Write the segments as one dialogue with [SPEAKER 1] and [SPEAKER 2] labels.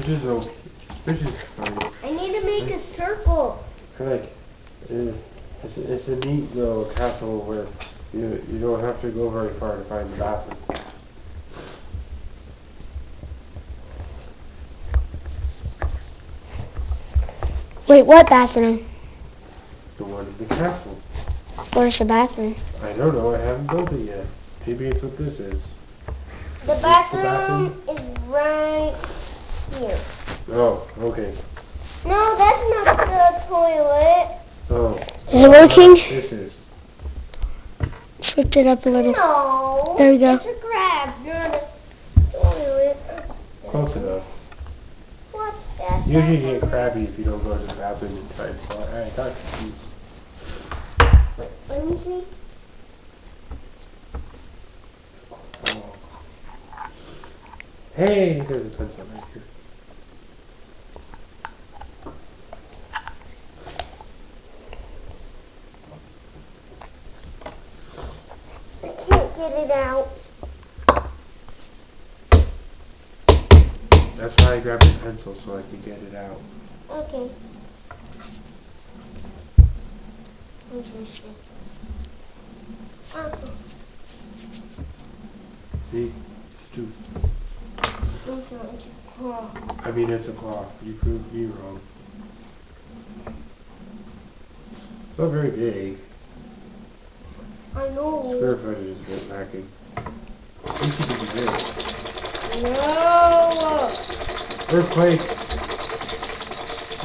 [SPEAKER 1] Which is okay. Which is fine.
[SPEAKER 2] I need to make a circle.
[SPEAKER 1] Like, it's a neat little castle where you don't have to go very far to find the bathroom.
[SPEAKER 2] Wait, what bathroom?
[SPEAKER 1] The one in the castle.
[SPEAKER 2] Where's the bathroom?
[SPEAKER 1] I don't know. I haven't built it yet. Maybe it's what this is.
[SPEAKER 2] The bathroom is right here.
[SPEAKER 1] Oh, okay.
[SPEAKER 2] No, that's not the toilet.
[SPEAKER 1] Oh.
[SPEAKER 2] Is it working?
[SPEAKER 1] This is.
[SPEAKER 2] Just lift it up a little. No. There we go. It's a crab, not a toilet.
[SPEAKER 1] Close enough.
[SPEAKER 2] What? That's
[SPEAKER 1] Usually you get crabby if you don't go to the bathroom in time. So I got confused.
[SPEAKER 2] Wait, let me see.
[SPEAKER 1] Oh. Hey, there's a pencil right here.
[SPEAKER 2] I can't get it out.
[SPEAKER 1] That's why I grabbed a pencil so I could get it out.
[SPEAKER 2] Okay. Interesting. Okay.
[SPEAKER 1] See? It's two.
[SPEAKER 2] Okay, it's a claw.
[SPEAKER 1] I mean, it's a claw. You proved me wrong. It's not very big.
[SPEAKER 2] I know.
[SPEAKER 1] Square footage is a bit lacking. At least you can do this.
[SPEAKER 2] No!
[SPEAKER 1] Earthquake!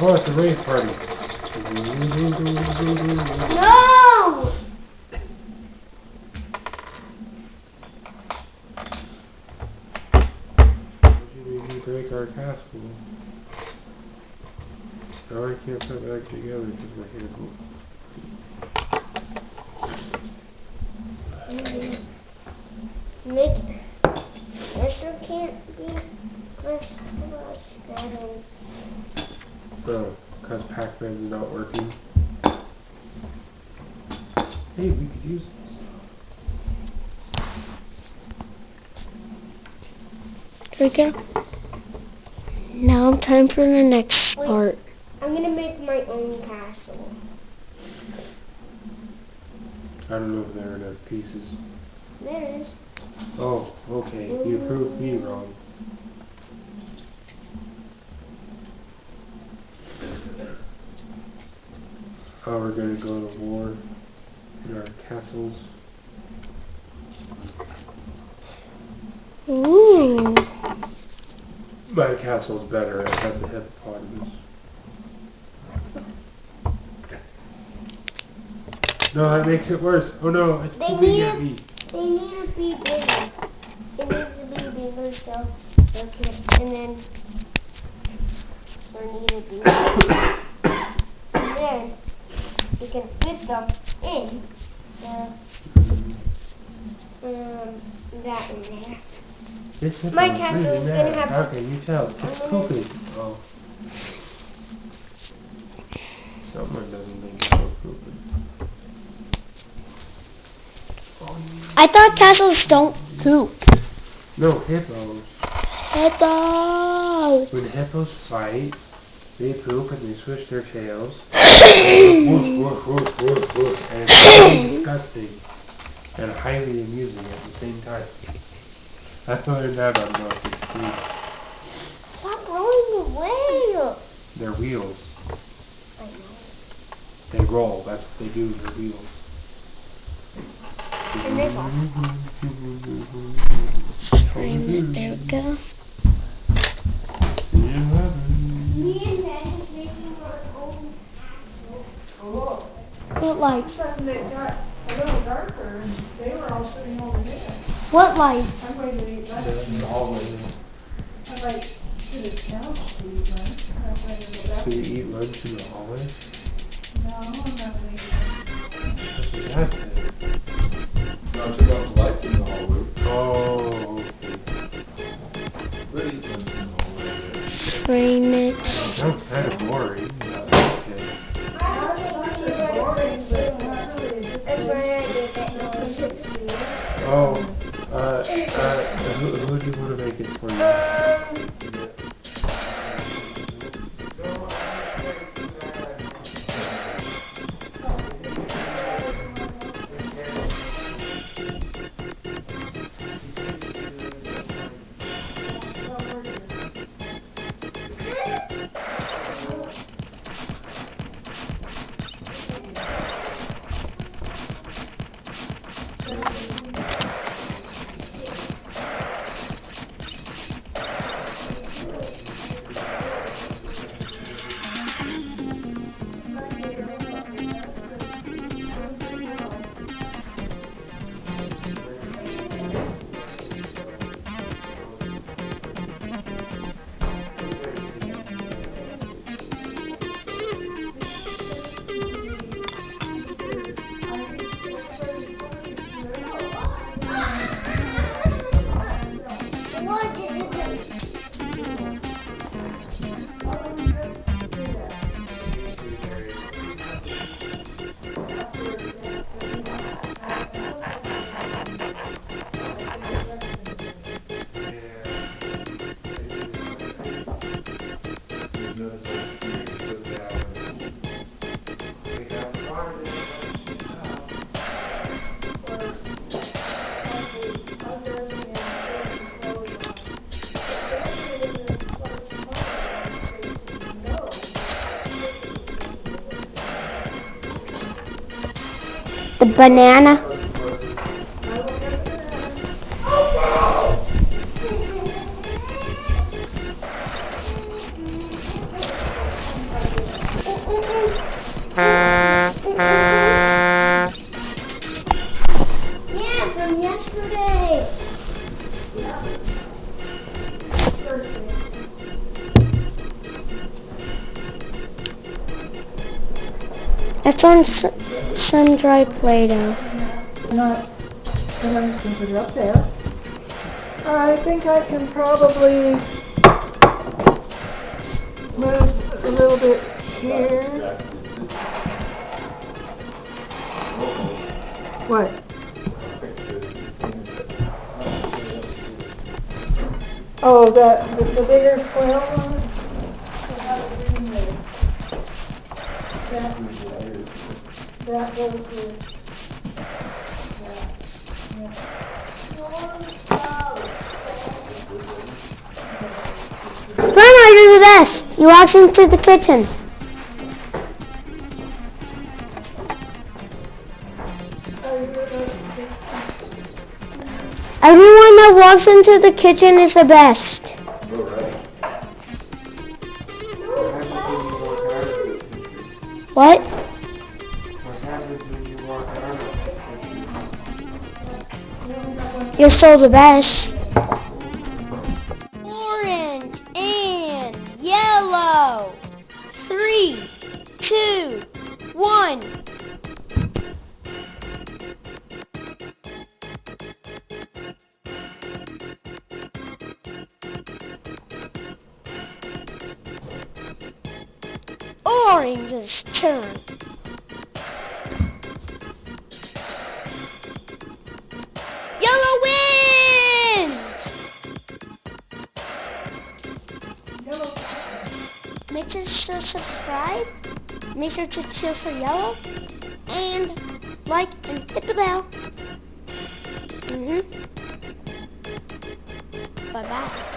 [SPEAKER 1] Oh, it's a rave party.
[SPEAKER 2] No!
[SPEAKER 1] You made me break our castle. Now I can't put it back together because my hand won't.
[SPEAKER 2] Make this one can't be this better.
[SPEAKER 1] Oh, because Pac-Man's not working. Hey, we could use this.
[SPEAKER 2] There we go. Now time for the next part. I'm gonna make my own castle.
[SPEAKER 1] I don't know if there are enough pieces.
[SPEAKER 2] There is.
[SPEAKER 1] Oh, okay. You proved me wrong. Oh, we're gonna go to war in our castles.
[SPEAKER 2] Ooh.
[SPEAKER 1] My castle's better. It has a hippopotamus. No, that makes it worse. Oh no, it's pooping at me.
[SPEAKER 2] They need to be bigger. It needs to be bigger, so okay. And then there need to be bigger. And then you can fit them in that in there.
[SPEAKER 1] This
[SPEAKER 2] My castle
[SPEAKER 1] really
[SPEAKER 2] is gonna
[SPEAKER 1] mad.
[SPEAKER 2] have.
[SPEAKER 1] How can you tell? It's pooping. Oh. Someone doesn't think it's pooping.
[SPEAKER 2] I thought castles don't poop.
[SPEAKER 1] No, hippos.
[SPEAKER 2] Hippos.
[SPEAKER 1] When hippos fight, they poop and they switch their tails. Woof, woof, woof, woof, woof. And it's really disgusting and highly amusing at the same time. I learned that on Mile 16.
[SPEAKER 2] Stop rolling away.
[SPEAKER 1] They're wheels.
[SPEAKER 2] I know.
[SPEAKER 1] They roll. That's what they do. They're wheels.
[SPEAKER 2] And they fall. Frame it. There we go. Me and Dad is making our own castle.
[SPEAKER 3] Oh,
[SPEAKER 2] What lights?
[SPEAKER 3] something that got a little darker, and they were all sitting over there.
[SPEAKER 2] What lights?
[SPEAKER 3] I'm going to eat lunch. I might sit at the couch to eat lunch. I'm going to go back.
[SPEAKER 1] So you eat lunch in the hallway?
[SPEAKER 3] No, I'm not going to eat lunch.
[SPEAKER 1] That's what Dad said.
[SPEAKER 4] No, turn off the lights in the hallway.
[SPEAKER 1] Oh,
[SPEAKER 4] But eat lunch in the hallway.
[SPEAKER 2] Frame it.
[SPEAKER 1] sounds kind of boring. But okay.
[SPEAKER 3] It's boring, but not really.
[SPEAKER 2] That's why I did that.
[SPEAKER 1] Oh, who do you want to make it for you?
[SPEAKER 2] The banana. Yeah, from yesterday. It's on sun-dry Play-Doh.
[SPEAKER 3] Not going to put it up there. I think I can probably move a little bit here. What? Oh, the bigger 12 one? That goes with that.
[SPEAKER 2] Grandma, you're the best. You walk into the kitchen. Everyone that walks into the kitchen is the best. What? You're still the best. Orange and yellow. 3, 2, 1. Orange's turn. Yellow wins! Make sure to subscribe. Make sure to cheer for yellow. And like and hit the bell. Bye-bye.